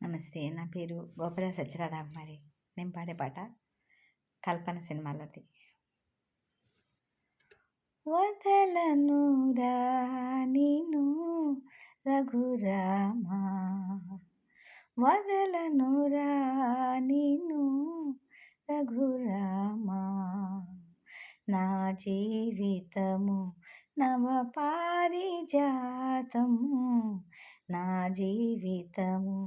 నమస్తే. నా పేరు గోపల సత్యరాధాకుమారి. నేను పాడే పాట కల్పన సినిమాలోది. వదలనురా నిన్ను రఘురామా, వదలనురా నిన్ను రఘురామా, నా జీవితము నవ పారిజాతము, నా జీవితము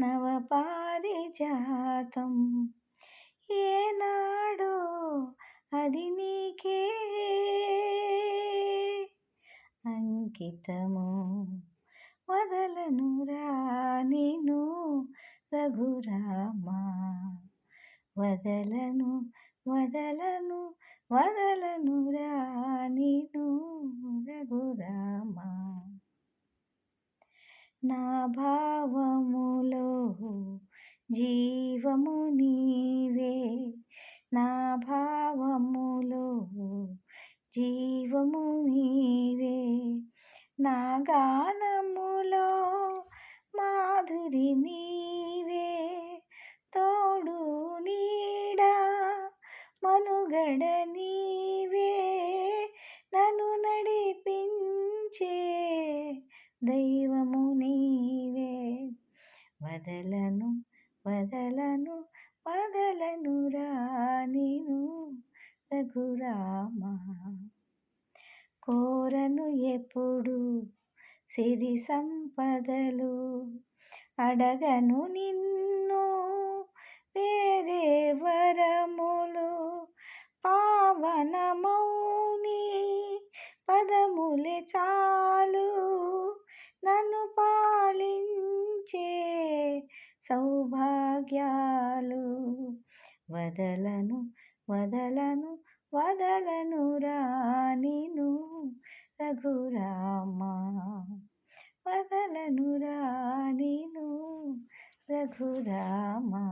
నవ పారిజాతం, ఏనాడో అది నీకే అంకితము, వదలనురా నిన్ను రఘురామా, వదలను వదలను వదలనురా నిన్ను రఘురామా, నా భావములో జీవము నీవే, నా భావములో జీవము నీవే, నా గానములో మాధురి నీవే, తోడు నీడా మనుగడ నీవే, నన్ను నడిపించే దైవము నీవే, వదలను వదలను వదలనురా నిన్ను రఘురామా, కోరను ఎప్పుడు సిరి సంపదలు, అడగను నిన్ను వేరే వరములు, పావనమౌని పదములే చాలు, నన్ను పాలించే సౌభాగ్యాలు, వదలను వదలను వదలనురా నిన్ను రఘురామా, వదలనురా నిన్ను రఘురామా.